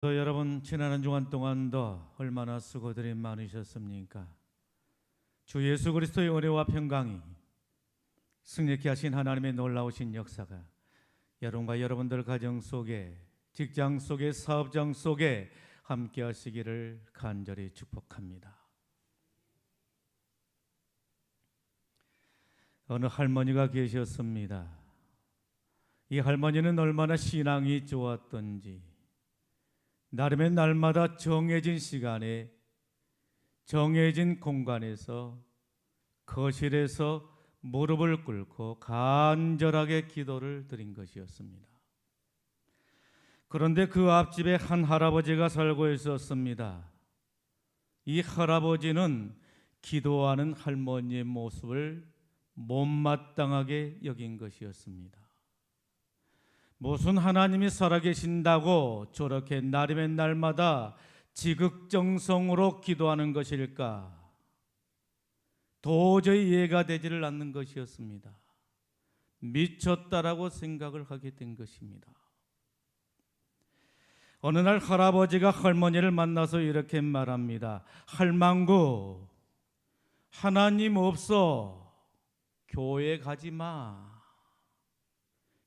여러분, 지난 한 주간 동안도 얼마나 수고들이 많으셨습니까? 주 예수 그리스도의 은혜와 평강이, 승리케 하신 하나님의 놀라우신 역사가 여러분과 여러분들 가정 속에, 직장 속에, 사업장 속에 함께 하시기를 간절히 축복합니다. 어느 할머니가 계셨습니다. 이 할머니는 얼마나 신앙이 좋았던지 나름의 날마다 정해진 시간에 정해진 공간에서 거실에서 무릎을 꿇고 간절하게 기도를 드린 것이었습니다. 그런데 그 앞집에 한 할아버지가 살고 있었습니다. 이 할아버지는 기도하는 할머니의 모습을 못마땅하게 여긴 것이었습니다. 무슨 하나님이 살아계신다고 저렇게 날이면 날마다 지극정성으로 기도하는 것일까? 도저히 이해가 되지를 않는 것이었습니다. 미쳤다라고 생각을 하게 된 것입니다. 어느 날 할아버지가 할머니를 만나서 이렇게 말합니다. 할망구, 하나님 없어. 교회 가지 마.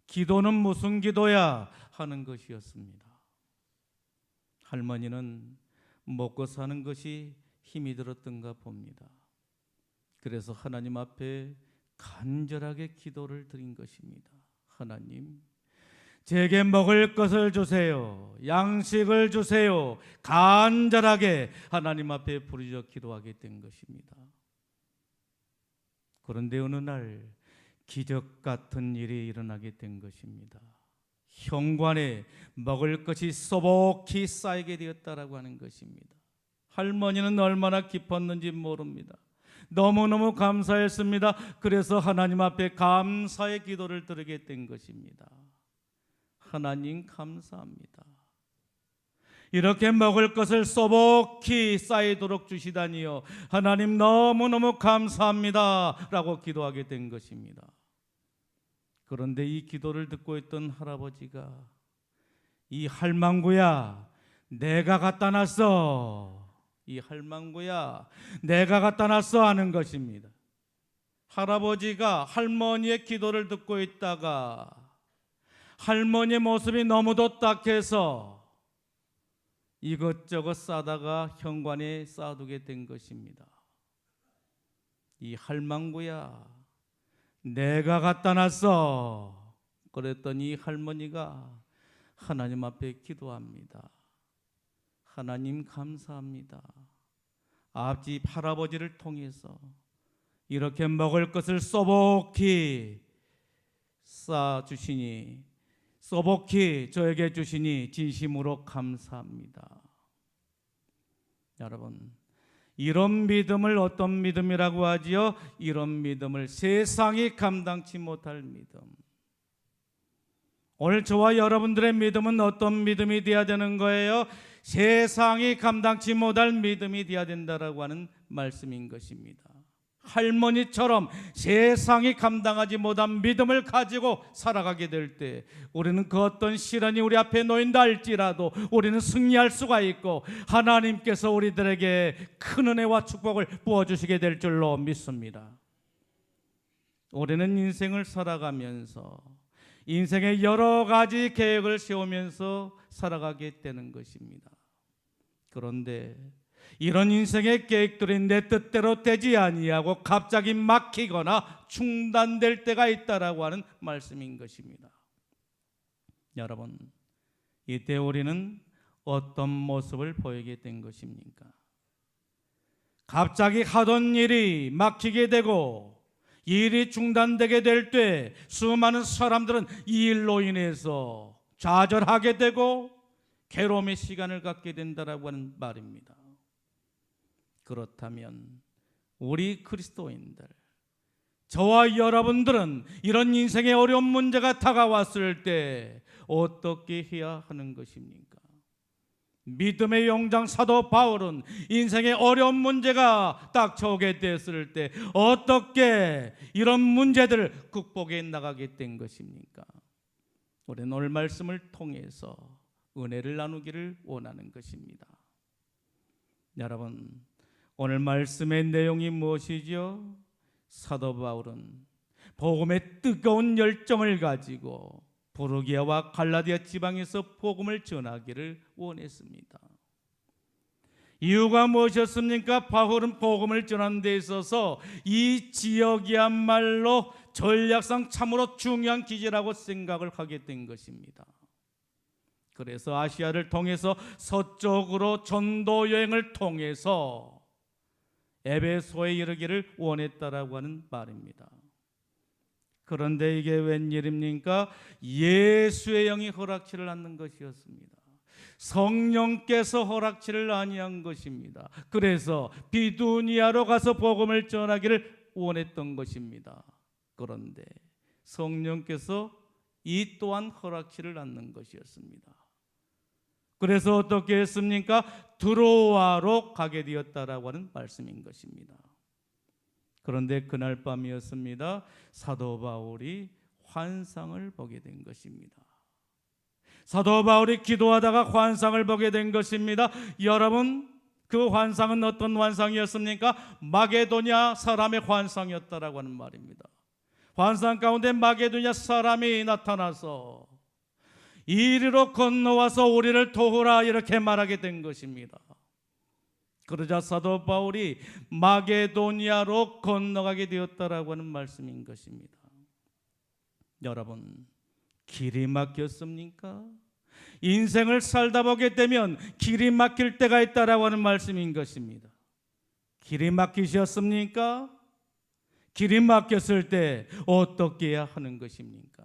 기도는 무슨 기도야? 하는 것이었습니다. 할머니는 먹고 사는 것이 힘이 들었던가 봅니다. 그래서 하나님 앞에 간절하게 기도를 드린 것입니다. 하나님, 제게 먹을 것을 주세요. 양식을 주세요. 간절하게 하나님 앞에 부르짖어 기도하게 된 것입니다. 그런데 어느 날 기적 같은 일이 일어나게 된 것입니다. 현관에 먹을 것이 소복히 쌓이게 되었다라고 하는 것입니다. 할머니는 얼마나 기뻤는지 모릅니다. 너무너무 감사했습니다. 그래서 하나님 앞에 감사의 기도를 드리게 된 것입니다. 하나님 감사합니다. 이렇게 먹을 것을 소복히 쌓이도록 주시다니요. 하나님 너무너무 감사합니다. 라고 기도하게 된 것입니다. 그런데 이 기도를 듣고 있던 할아버지가 이 할망구야, 내가 갖다 놨어. 이 할망구야, 내가 갖다 놨어 하는 것입니다. 할아버지가 할머니의 기도를 듣고 있다가 할머니의 모습이 너무도 딱해서 이것저것 싸다가 현관에 쌓아두게 된 것입니다. 이 할망구야, 내가 갖다 놨어. 그랬더니 할머니가 하나님 앞에 기도합니다. 하나님 감사합니다. 앞집 할아버지를 통해서 이렇게 먹을 것을 소복히 쌓아주시니, 소복히 저에게 주시니 진심으로 감사합니다. 여러분, 이런 믿음을 어떤 믿음이라고 하지요? 이런 믿음을 세상이 감당치 못할 믿음. 오늘 저와 여러분들의 믿음은 어떤 믿음이 되어야 되는 거예요? 세상이 감당치 못할 믿음이 되어야 된다라고 하는 말씀인 것입니다. 할머니처럼 세상이 감당하지 못한 믿음을 가지고 살아가게 될 때 우리는 그 어떤 시련이 우리 앞에 놓인다 할지라도 우리는 승리할 수가 있고 하나님께서 우리들에게 큰 은혜와 축복을 부어주시게 될 줄로 믿습니다. 우리는 인생을 살아가면서 인생의 여러 가지 계획을 세우면서 살아가게 되는 것입니다. 그런데 이런 인생의 계획들이 내 뜻대로 되지 아니하고 갑자기 막히거나 중단될 때가 있다라고 하는 말씀인 것입니다. 여러분, 이때 우리는 어떤 모습을 보이게 된 것입니까? 갑자기 하던 일이 막히게 되고 일이 중단되게 될 때 수많은 사람들은 이 일로 인해서 좌절하게 되고 괴로움의 시간을 갖게 된다라고 하는 말입니다. 그렇다면 우리 그리스도인들, 저와 여러분들은 이런 인생의 어려운 문제가 다가왔을 때 어떻게 해야 하는 것입니까? 믿음의 용장 사도 바울은 인생의 어려운 문제가 닥쳐오게 됐을 때 어떻게 이런 문제들을 극복해 나가게 된 것입니까? 우리는 오늘 말씀을 통해서 은혜를 나누기를 원하는 것입니다. 여러분, 오늘 말씀의 내용이 무엇이죠? 사도 바울은 복음의 뜨거운 열정을 가지고 부르기아와 갈라디아 지방에서 복음을 전하기를 원했습니다. 이유가 무엇이었습니까? 바울은 복음을 전하는 데 있어서 이 지역이야말로 전략상 참으로 중요한 기지라고 생각을 하게 된 것입니다. 그래서 아시아를 통해서 서쪽으로 전도 여행을 통해서 에베소에 이르기를 원했다라고 하는 말입니다. 그런데 이게 웬일입니까? 예수의 영이 허락치를 않는 것이었습니다. 성령께서 허락치를 아니한 것입니다. 그래서 비두니아로 가서 복음을 전하기를 원했던 것입니다. 그런데 성령께서 이 또한 허락치를 않는 것이었습니다. 그래서 어떻게 했습니까? 드로아로 가게 되었다라고 하는 말씀인 것입니다. 그런데 그날 밤이었습니다. 사도 바울이 환상을 보게 된 것입니다. 사도 바울이 기도하다가 환상을 보게 된 것입니다. 여러분, 그 환상은 어떤 환상이었습니까? 마게도냐 사람의 환상이었다라고 하는 말입니다. 환상 가운데 마게도냐 사람이 나타나서 이리로 건너와서 우리를 도우라 이렇게 말하게 된 것입니다. 그러자 사도 바울이 마게도니아로 건너가게 되었다라고 하는 말씀인 것입니다. 여러분, 길이 막혔습니까? 인생을 살다 보게 되면 길이 막힐 때가 있다라고 하는 말씀인 것입니다. 길이 막히셨습니까? 길이 막혔을 때 어떻게 해야 하는 것입니까?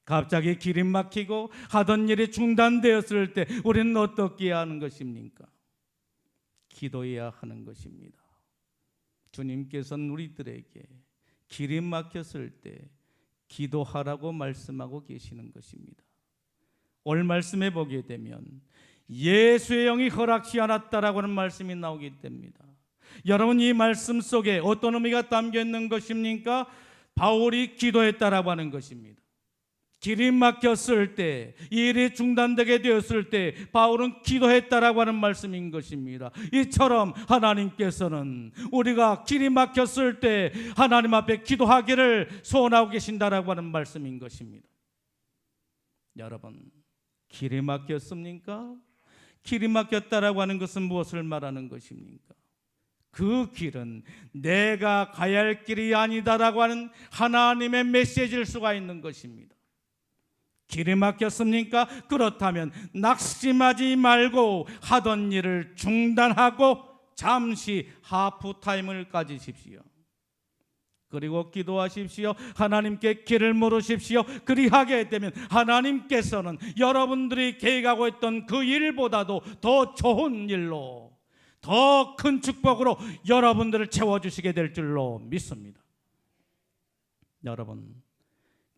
갑자기 길이 막히고 하던 일이 중단되었을 때 우리는 어떻게 해야 하는 것입니까? 기도해야 하는 것입니다. 주님께서는 우리들에게 길이 막혔을 때 기도하라고 말씀하고 계시는 것입니다. 오늘 말씀에 보게 되면 예수의 영이 허락치 않았다라고 하는 말씀이 나오게 됩니다. 여러분, 이 말씀 속에 어떤 의미가 담겨 있는 것입니까? 바울이 기도했다라고 하는 것입니다. 길이 막혔을 때, 일이 중단되게 되었을 때 바울은 기도했다라고 하는 말씀인 것입니다. 이처럼 하나님께서는 우리가 길이 막혔을 때 하나님 앞에 기도하기를 소원하고 계신다라고 하는 말씀인 것입니다. 여러분, 길이 막혔습니까? 길이 막혔다라고 하는 것은 무엇을 말하는 것입니까? 그 길은 내가 가야 할 길이 아니다라고 하는 하나님의 메시지일 수가 있는 것입니다. 길이 막혔습니까? 그렇다면 낙심하지 말고 하던 일을 중단하고 잠시 하프타임을 가지십시오. 그리고 기도하십시오. 하나님께 길을 물으십시오. 그리하게 되면 하나님께서는 여러분들이 계획하고 있던 그 일보다도 더 좋은 일로, 더 큰 축복으로 여러분들을 채워주시게 될 줄로 믿습니다. 여러분,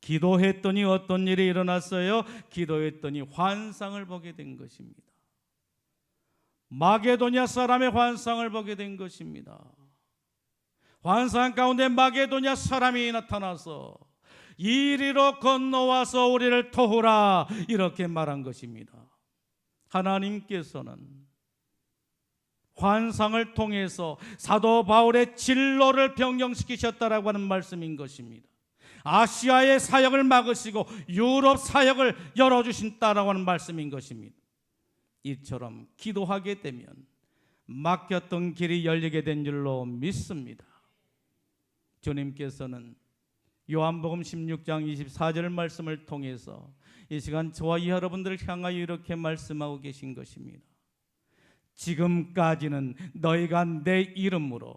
기도했더니 어떤 일이 일어났어요? 기도했더니 환상을 보게 된 것입니다. 마게도냐 사람의 환상을 보게 된 것입니다. 환상 가운데 마게도냐 사람이 나타나서 이리로 건너와서 우리를 도우라 이렇게 말한 것입니다. 하나님께서는 환상을 통해서 사도 바울의 진로를 변경시키셨다라고 하는 말씀인 것입니다. 아시아의 사역을 막으시고 유럽 사역을 열어주신다라고 하는 말씀인 것입니다. 이처럼 기도하게 되면 막혔던 길이 열리게 된 줄로 믿습니다. 주님께서는 요한복음 16장 24절 말씀을 통해서 이 시간 저와 여러분들을 향하여 이렇게 말씀하고 계신 것입니다. 지금까지는 너희가 내 이름으로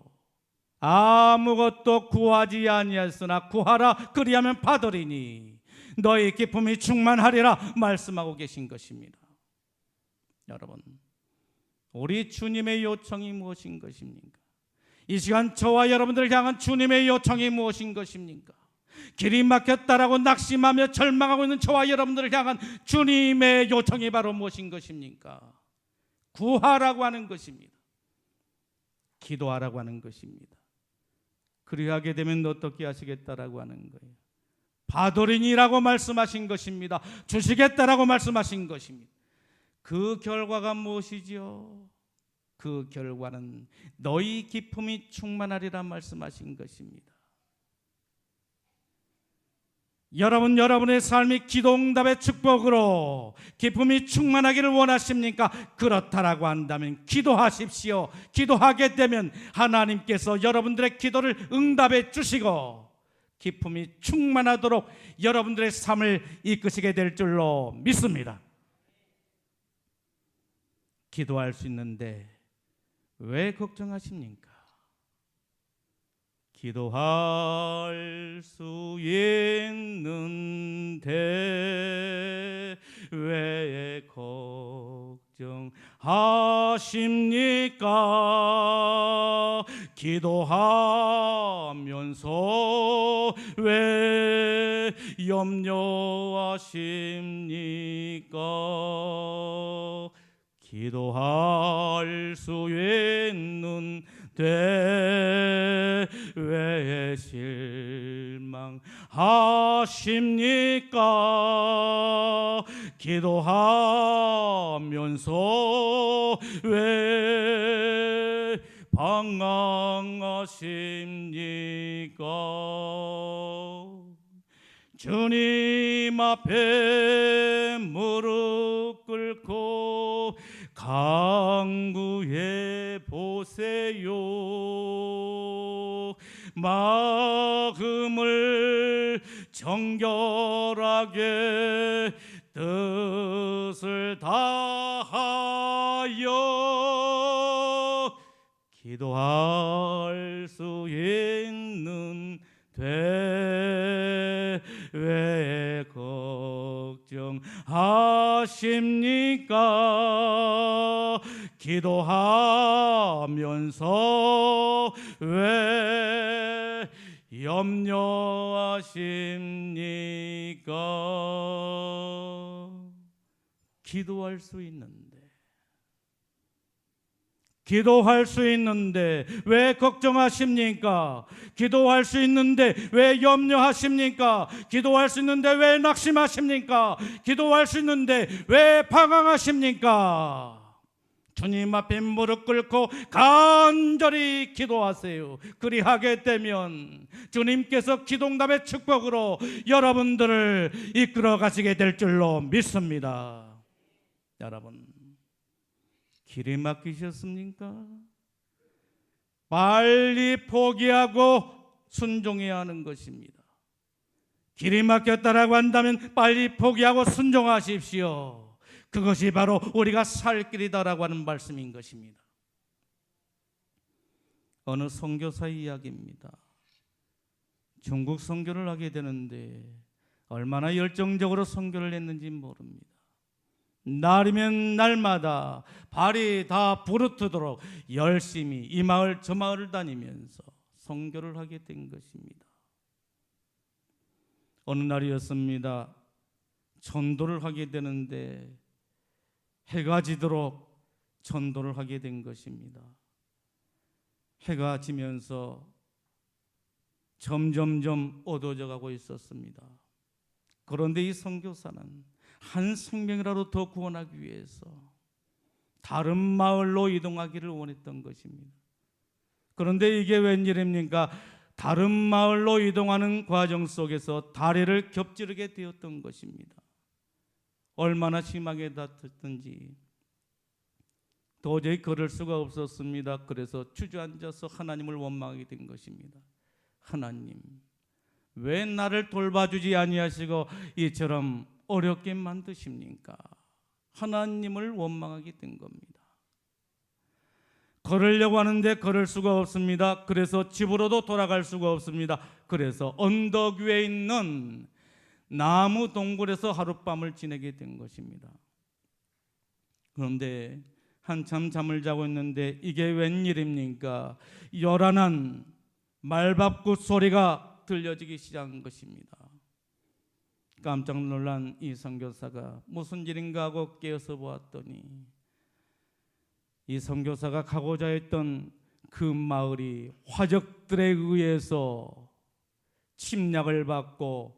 아무것도 구하지 아니하였으나 구하라 그리하면 받으리니 너희 기쁨이 충만하리라 말씀하고 계신 것입니다. 여러분, 우리 주님의 요청이 무엇인 것입니까? 이 시간 저와 여러분들을 향한 주님의 요청이 무엇인 것입니까? 길이 막혔다라고 낙심하며 절망하고 있는 저와 여러분들을 향한 주님의 요청이 바로 무엇인 것입니까? 구하라고 하는 것입니다. 기도하라고 하는 것입니다. 그리하게 되면 어떻게 하시겠다라고 하는 거예요? 받으리니라고 말씀하신 것입니다. 주시겠다라고 말씀하신 것입니다. 그 결과가 무엇이지요? 그 결과는 너희 기쁨이 충만하리라 말씀하신 것입니다. 여러분의 삶이 기도응답의 축복으로 기쁨이 충만하기를 원하십니까? 그렇다라고 한다면 기도하십시오. 기도하게 되면 하나님께서 여러분들의 기도를 응답해 주시고 기쁨이 충만하도록 여러분들의 삶을 이끄시게 될 줄로 믿습니다. 기도할 수 있는데 왜 걱정하십니까? 기도할 수 있는데 왜 걱정하십니까? 기도하면서 왜 염려하십니까? 기도할 수 있는데 왜 실망하십니까? 기도하면서 왜 방황하십니까? 주님 앞에 무릎 꿇고 간구해 보세요. 마음을 정결하게 뜻을 다하여 기도할 수 있는데 왜 걱정하십니까? 기도하면서 왜 염려하십니까? 기도할 수 있는데 왜 걱정하십니까? 기도할 수 있는데 왜 염려하십니까? 기도할 수 있는데 왜 낙심하십니까? 기도할 수 있는데 왜 방황하십니까? 주님 앞에 무릎 꿇고 간절히 기도하세요. 그리하게 되면 주님께서 기도응답의 축복으로 여러분들을 이끌어 가시게 될 줄로 믿습니다. 여러분, 길이 막히셨습니까? 빨리 포기하고 순종해야 하는 것입니다. 길이 막혔다라고 한다면 빨리 포기하고 순종하십시오. 그것이 바로 우리가 살 길이다라고 하는 말씀인 것입니다. 어느 선교사의 이야기입니다. 중국 선교를 하게 되는데 얼마나 열정적으로 선교를 했는지 모릅니다. 날이면 날마다 발이 다 부르트도록 열심히 이 마을 저 마을을 다니면서 선교를 하게 된 것입니다. 어느 날이었습니다. 전도를 하게 되는데 해가 지도록 전도를 하게 된 것입니다. 해가 지면서 점점점 어두워져 가고 있었습니다. 그런데 이 선교사는 한 생명이라도 더 구원하기 위해서 다른 마을로 이동하기를 원했던 것입니다. 그런데 이게 웬일입니까? 다른 마을로 이동하는 과정 속에서 다리를 겹지르게 되었던 것입니다. 얼마나 심하게 다쳤든지 도저히 걸을 수가 없었습니다. 그래서 주저앉아서 하나님을 원망하게 된 것입니다. 하나님, 왜 나를 돌봐주지 아니하시고 이처럼 어렵게 만드십니까? 하나님을 원망하게 된 겁니다. 걸으려고 하는데 걸을 수가 없습니다. 그래서 집으로도 돌아갈 수가 없습니다. 그래서 언덕 위에 있는 나무 동굴에서 하룻밤을 지내게 된 것입니다. 그런데 한참 잠을 자고 있는데 이게 웬일입니까? 요란한 말밥굿 소리가 들려지기 시작한 것입니다. 깜짝 놀란 이 선교사가 무슨 일인가 하고 깨어서 보았더니 이 선교사가 가고자 했던 그 마을이 화적들에 의해서 침략을 받고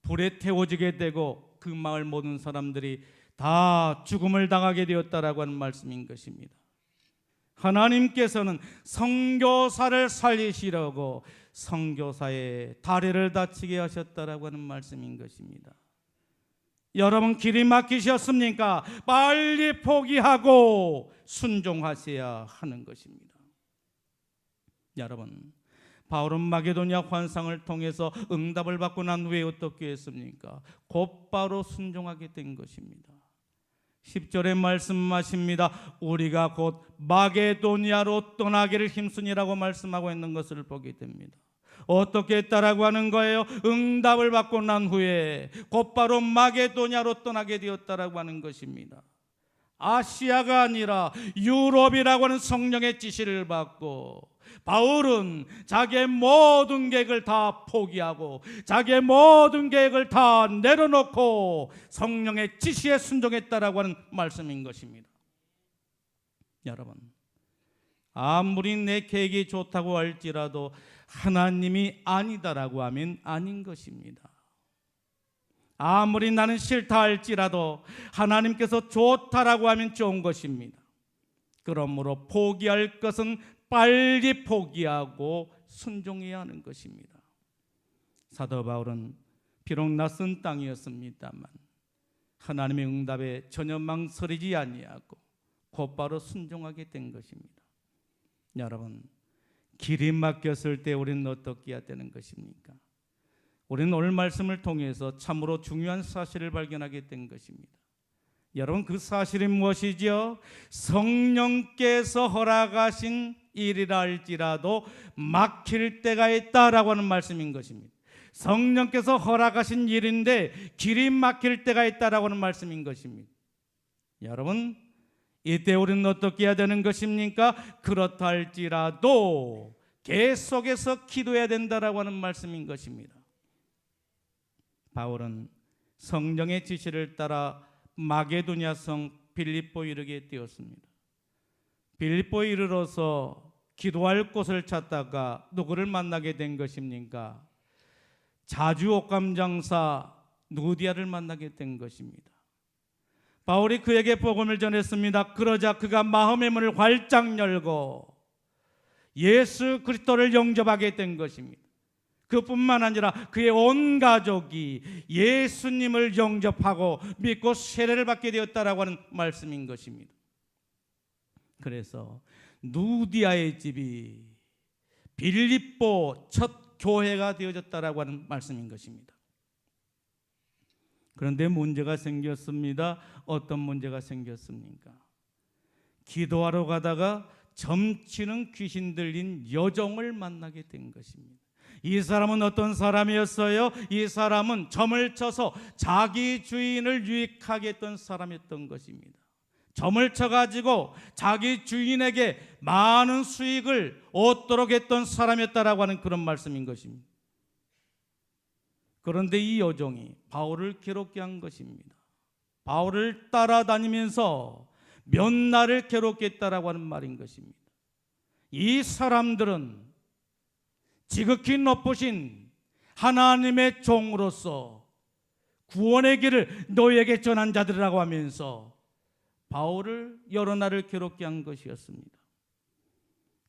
불에 태워지게 되고 그 마을 모든 사람들이 다 죽음을 당하게 되었다라고 하는 말씀인 것입니다. 하나님께서는 선교사를 살리시려고 선교사의 다리를 다치게 하셨다라고 하는 말씀인 것입니다. 여러분, 길이 막히셨습니까? 빨리 포기하고 순종하셔야 하는 것입니다. 여러분, 바울은 마게도냐 환상을 통해서 응답을 받고 난 후에 어떻게 했습니까? 곧바로 순종하게 된 것입니다. 10절에 말씀하십니다. 우리가 곧 마게도냐로 떠나기를 힘쓰니라고 말씀하고 있는 것을 보게 됩니다. 어떻게 했다라고 하는 거예요? 응답을 받고 난 후에 곧바로 마게도냐로 떠나게 되었다라고 하는 것입니다. 아시아가 아니라 유럽이라고 하는 성령의 지시를 받고 바울은 자기의 모든 계획을 다 포기하고 자기의 모든 계획을 다 내려놓고 성령의 지시에 순종했다라고 하는 말씀인 것입니다. 여러분, 아무리 내 계획이 좋다고 할지라도 하나님이 아니다라고 하면 아닌 것입니다. 아무리 나는 싫다 할지라도 하나님께서 좋다라고 하면 좋은 것입니다. 그러므로 포기할 것은 빨리 포기하고 순종해야 하는 것입니다. 사도 바울은 비록 낯선 땅이었습니다만 하나님의 응답에 전혀 망설이지 아니하고 곧바로 순종하게 된 것입니다. 여러분, 길이 막혔을 때 우리는 어떻게 해야 되는 것입니까? 우리는 오늘 말씀을 통해서 참으로 중요한 사실을 발견하게 된 것입니다. 여러분, 그 사실이 무엇이죠? 성령께서 허락하신 일이라 할지라도 막힐 때가 있다라고 하는 말씀인 것입니다. 성령께서 허락하신 일인데 길이 막힐 때가 있다라고 하는 말씀인 것입니다. 여러분, 이때 우리는 어떻게 해야 되는 것입니까? 그렇다 할지라도 계속해서 기도해야 된다라고 하는 말씀인 것입니다. 바울은 성령의 지시를 따라 마게도냐 성 빌립보에 이르게 되었습니다. 빌립보에 이르러서 기도할 곳을 찾다가 누구를 만나게 된 것입니까? 자주 옥감장사 누디아를 만나게 된 것입니다. 바울이 그에게 복음을 전했습니다. 그러자 그가 마음의 문을 활짝 열고 예수 그리스도를 영접하게 된 것입니다. 그뿐만 아니라 그의 온 가족이 예수님을 영접하고 믿고 세례를 받게 되었다라고 하는 말씀인 것입니다. 그래서 누디아의 집이 빌립보 첫 교회가 되어졌다라고 하는 말씀인 것입니다. 그런데 문제가 생겼습니다. 어떤 문제가 생겼습니까? 기도하러 가다가 점치는 귀신 들린 여종을 만나게 된 것입니다. 이 사람은 어떤 사람이었어요? 이 사람은 점을 쳐서 자기 주인을 유익하게 했던 사람이었던 것입니다. 점을 쳐가지고 자기 주인에게 많은 수익을 얻도록 했던 사람이었다라고 하는 그런 말씀인 것입니다. 그런데 이 여종이 바울을 괴롭게 한 것입니다. 바울을 따라다니면서 몇 날을 괴롭게 했다라고 하는 말인 것입니다. 이 사람들은 지극히 높으신 하나님의 종으로서 구원의 길을 너희에게 전한 자들이라고 하면서 바울을 여러 날을 괴롭게 한 것이었습니다.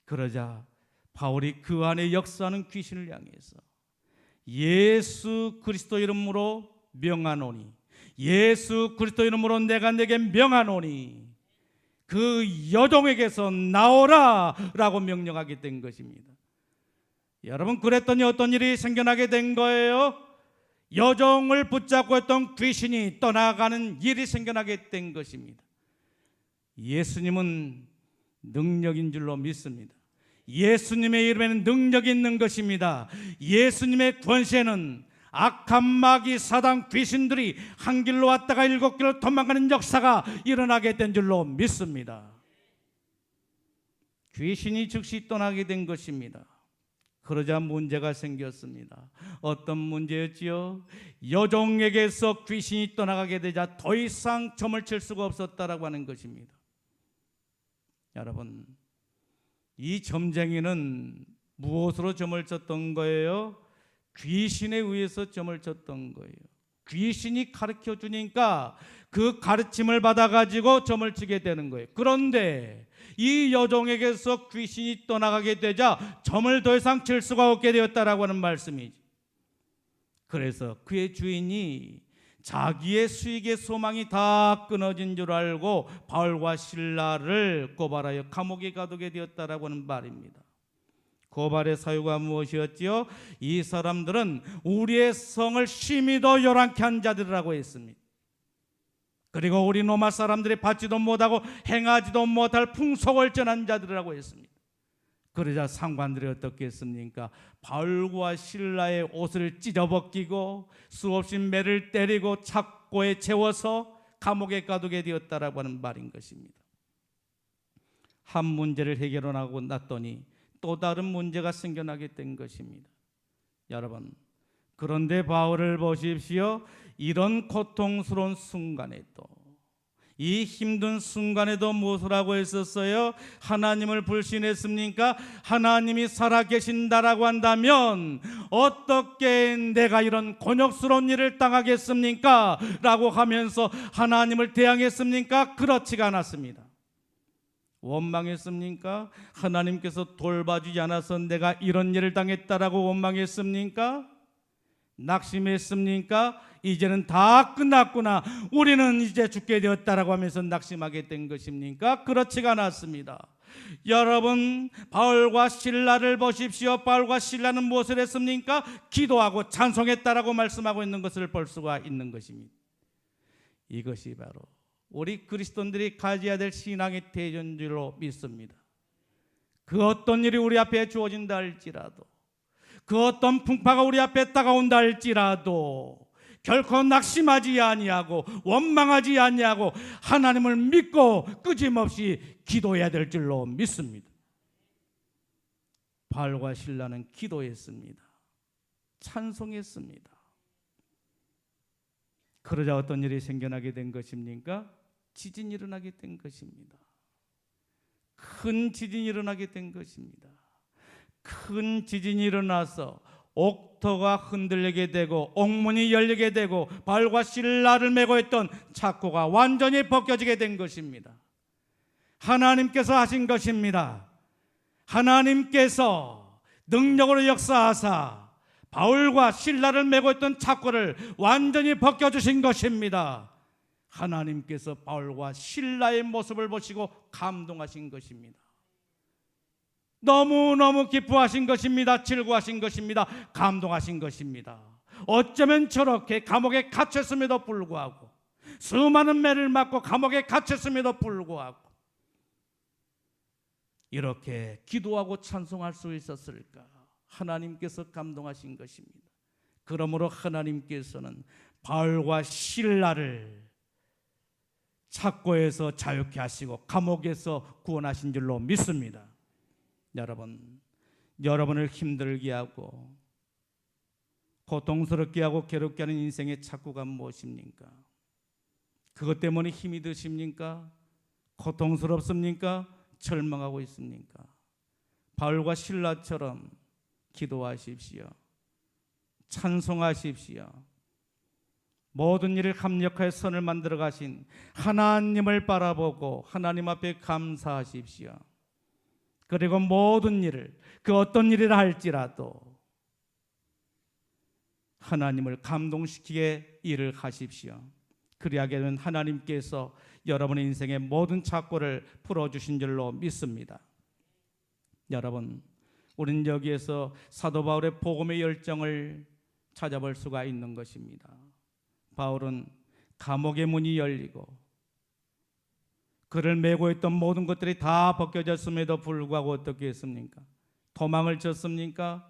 그러자 바울이 그 안에 역사하는 귀신을 향해서 예수 그리스도 이름으로 명하노니, 예수 그리스도 이름으로 내가 내게 명하노니 그 여종에게서 나오라 라고 명령하게 된 것입니다. 여러분, 그랬더니 어떤 일이 생겨나게 된 거예요? 여종을 붙잡고 있던 귀신이 떠나가는 일이 생겨나게 된 것입니다. 예수님은 능력인 줄로 믿습니다. 예수님의 이름에는 능력이 있는 것입니다. 예수님의 권세는 악한 마귀 사단 귀신들이 한 길로 왔다가 7길로 도망가는 역사가 일어나게 된 줄로 믿습니다. 귀신이 즉시 떠나게 된 것입니다. 그러자 문제가 생겼습니다. 어떤 문제였지요? 여종에게서 귀신이 떠나가게 되자 더 이상 점을 칠 수가 없었다라고 하는 것입니다. 여러분, 이 점쟁이는 무엇으로 점을 쳤던 거예요? 귀신에 의해서 점을 쳤던 거예요. 귀신이 가르쳐 주니까 그 가르침을 받아가지고 점을 치게 되는 거예요. 그런데 이 여종에게서 귀신이 떠나가게 되자 점을 더 이상 칠 수가 없게 되었다라고 하는 말씀이죠. 그래서 그의 주인이 자기의 수익의 소망이 다 끊어진 줄 알고 바울과 실라를 고발하여 감옥에 가두게 되었다라고 하는 말입니다. 고발의 사유가 무엇이었지요? 이 사람들은 우리의 성을 심히도 요란케 한 자들이라고 했습니다. 그리고 우리 로마 사람들이 받지도 못하고 행하지도 못할 풍속을 전한 자들이라고 했습니다. 그러자 상관들이 어떻게 했습니까? 바울과 실라의 옷을 찢어벗기고 수없이 매를 때리고 착고에 채워서 감옥에 가두게 되었다라고 하는 말인 것입니다. 한 문제를 해결하고 났더니 또 다른 문제가 생겨나게 된 것입니다. 여러분, 그런데 바울을 보십시오. 이런 고통스러운 순간에도, 이 힘든 순간에도 무엇을 하고 있었어요? 하나님을 불신했습니까? 하나님이 살아계신다라고 한다면 어떻게 내가 이런 곤욕스러운 일을 당하겠습니까? 라고 하면서 하나님을 대항했습니까? 그렇지가 않았습니다. 원망했습니까? 하나님께서 돌봐주지 않아서 내가 이런 일을 당했다라고 원망했습니까? 낙심했습니까? 이제는 다 끝났구나, 우리는 이제 죽게 되었다라고 하면서 낙심하게 된 것입니까? 그렇지가 않았습니다. 여러분, 바울과 실라를 보십시오. 바울과 실라는 무엇을 했습니까? 기도하고 찬송했다라고 말씀하고 있는 것을 볼 수가 있는 것입니다. 이것이 바로 우리 그리스도인들이 가져야 될 신앙의 태도인 줄로 믿습니다. 그 어떤 일이 우리 앞에 주어진다 할지라도, 그 어떤 풍파가 우리 앞에 다가온다 할지라도 결코 낙심하지 아니하고 원망하지 아니하고 하나님을 믿고 끊임없이 기도해야 될 줄로 믿습니다. 바울과 실라는 기도했습니다. 찬송했습니다. 그러자 어떤 일이 생겨나게 된 것입니까? 지진이 일어나게 된 것입니다. 큰 지진이 일어나게 된 것입니다. 큰 지진이 일어나서 옥토가 흔들리게 되고 옥문이 열리게 되고 바울과 실라를 메고 있던 착고가 완전히 벗겨지게 된 것입니다. 하나님께서 하신 것입니다. 하나님께서 능력으로 역사하사 바울과 실라를 메고 있던 착고를 완전히 벗겨주신 것입니다. 하나님께서 바울과 실라의 모습을 보시고 감동하신 것입니다. 너무너무 기뻐하신 것입니다. 즐거워하신 것입니다. 감동하신 것입니다. 어쩌면 저렇게 감옥에 갇혔음에도 불구하고, 수많은 매를 맞고 감옥에 갇혔음에도 불구하고 이렇게 기도하고 찬송할 수 있었을까? 하나님께서 감동하신 것입니다. 그러므로 하나님께서는 바울과 실라를 착고에서 자유케 하시고 감옥에서 구원하신 줄로 믿습니다. 여러분, 여러분을 힘들게 하고 고통스럽게 하고 괴롭게 하는 인생의 착고가 무엇입니까? 그것 때문에 힘이 드십니까? 고통스럽습니까? 절망하고 있습니까? 바울과 실라처럼 기도하십시오. 찬송하십시오. 모든 일을 합력하여 선을 만들어 가신 하나님을 바라보고 하나님 앞에 감사하십시오. 그리고 모든 일을, 그 어떤 일이라 할지라도 하나님을 감동시키게 일을 하십시오. 그리하게는 하나님께서 여러분의 인생의 모든 착고를 풀어주신 줄로 믿습니다. 여러분, 우리는 여기에서 사도 바울의 복음의 열정을 찾아볼 수가 있는 것입니다. 바울은 감옥의 문이 열리고 그를 메고 있던 모든 것들이 다 벗겨졌음에도 불구하고 어떻게 했습니까? 도망을 쳤습니까?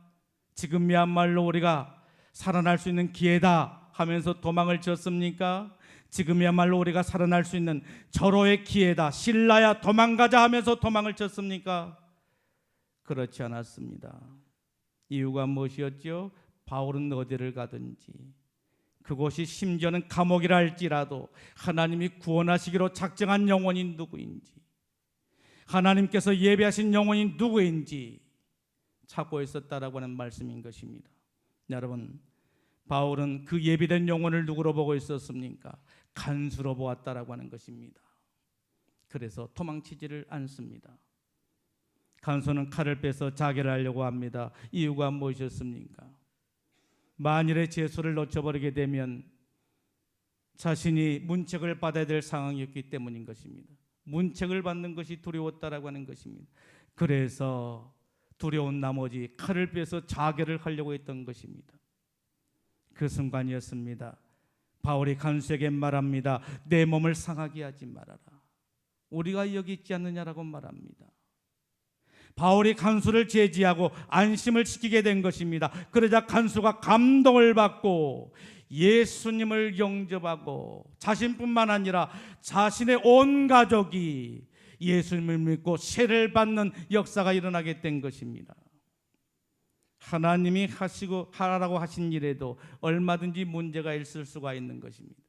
지금이야말로 우리가 살아날 수 있는 기회다 하면서 도망을 쳤습니까? 지금이야말로 우리가 살아날 수 있는 절호의 기회다, 실라야 도망가자 하면서 도망을 쳤습니까? 그렇지 않았습니다. 이유가 무엇이었죠? 바울은 어디를 가든지, 그곳이 심지어는 감옥이라 할지라도 하나님이 구원하시기로 작정한 영혼이 누구인지, 하나님께서 예배하신 영혼이 누구인지 찾고 있었다라고 하는 말씀인 것입니다. 여러분, 바울은 그 예비된 영혼을 누구로 보고 있었습니까? 간수로 보았다라고 하는 것입니다. 그래서 도망치지를 않습니다. 간수는 칼을 빼서 자결을 하려고 합니다. 이유가 무엇이었습니까? 만일에 제수를 놓쳐버리게 되면 자신이 문책을 받아야 될 상황이었기 때문인 것입니다. 문책을 받는 것이 두려웠다라고 하는 것입니다. 그래서 두려운 나머지 칼을 빼서 자결을 하려고 했던 것입니다. 그 순간이었습니다. 바울이 간수에게 말합니다. 내 몸을 상하게 하지 말아라. 우리가 여기 있지 않느냐라고 말합니다. 바울이 간수를 제지하고 안심을 시키게 된 것입니다. 그러자 간수가 감동을 받고 예수님을 영접하고 자신뿐만 아니라 자신의 온 가족이 예수님을 믿고 세례를 받는 역사가 일어나게 된 것입니다. 하나님이 하라고 하신 일에도 얼마든지 문제가 있을 수가 있는 것입니다.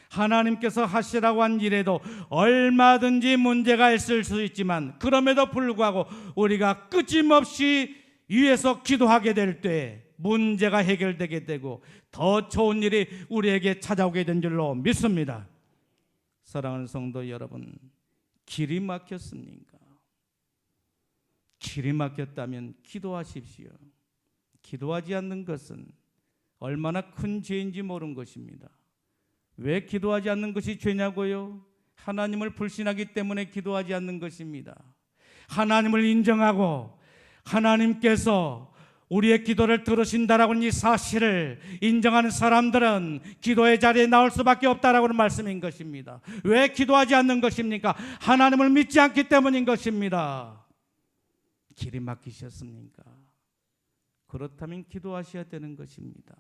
하나님께서 하시라고 한 일에도 얼마든지 문제가 있을 수 있지만 그럼에도 불구하고 우리가 끊임없이 위에서 기도하게 될 때 문제가 해결되게 되고 더 좋은 일이 우리에게 찾아오게 된 줄로 믿습니다. 사랑하는 성도 여러분, 길이 막혔습니까? 길이 막혔다면 기도하십시오. 기도하지 않는 것은 얼마나 큰 죄인지 모르는 것입니다. 왜 기도하지 않는 것이 죄냐고요? 하나님을 불신하기 때문에 기도하지 않는 것입니다. 하나님을 인정하고 하나님께서 우리의 기도를 들으신다라고 하는 이 사실을 인정하는 사람들은 기도의 자리에 나올 수밖에 없다라고 하는 말씀인 것입니다. 왜 기도하지 않는 것입니까? 하나님을 믿지 않기 때문인 것입니다. 길이 막히셨습니까? 그렇다면 기도하셔야 되는 것입니다.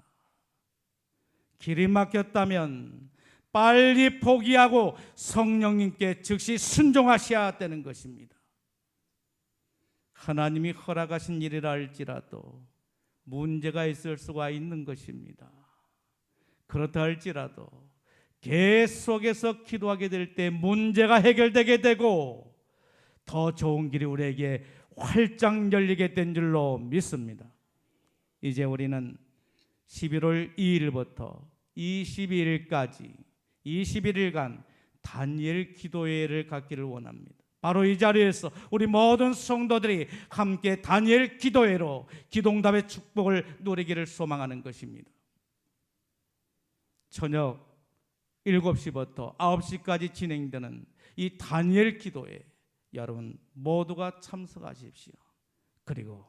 길이 막혔다면 빨리 포기하고 성령님께 즉시 순종하셔야 되는 것입니다. 하나님이 허락하신 일이라 할지라도 문제가 있을 수가 있는 것입니다. 그렇다 할지라도 계속해서 기도하게 될 때 문제가 해결되게 되고 더 좋은 길이 우리에게 활짝 열리게 된 줄로 믿습니다. 이제 우리는 11월 2일부터 22일까지 21일간 다니엘 기도회를 갖기를 원합니다. 바로 이 자리에서 우리 모든 성도들이 함께 다니엘 기도회로 기도응답의 축복을 누리기를 소망하는 것입니다. 저녁 7시부터 9시까지 진행되는 이 다니엘 기도회, 여러분 모두가 참석하십시오. 그리고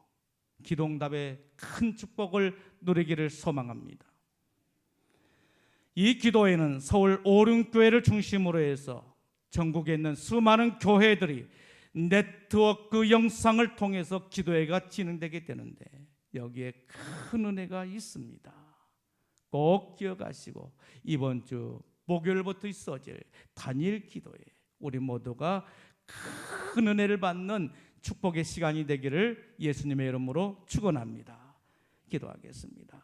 기도응답의 큰 축복을 누리기를 소망합니다. 이 기도회는 서울 오륜교회를 중심으로 해서 전국에 있는 수많은 교회들이 네트워크 영상을 통해서 기도회가 진행되게 되는데 여기에 큰 은혜가 있습니다. 꼭 기억하시고 이번 주 목요일부터 있어질 다니엘 기도회, 우리 모두가 큰 은혜를 받는 축복의 시간이 되기를 예수님의 이름으로 축원합니다. 기도하겠습니다.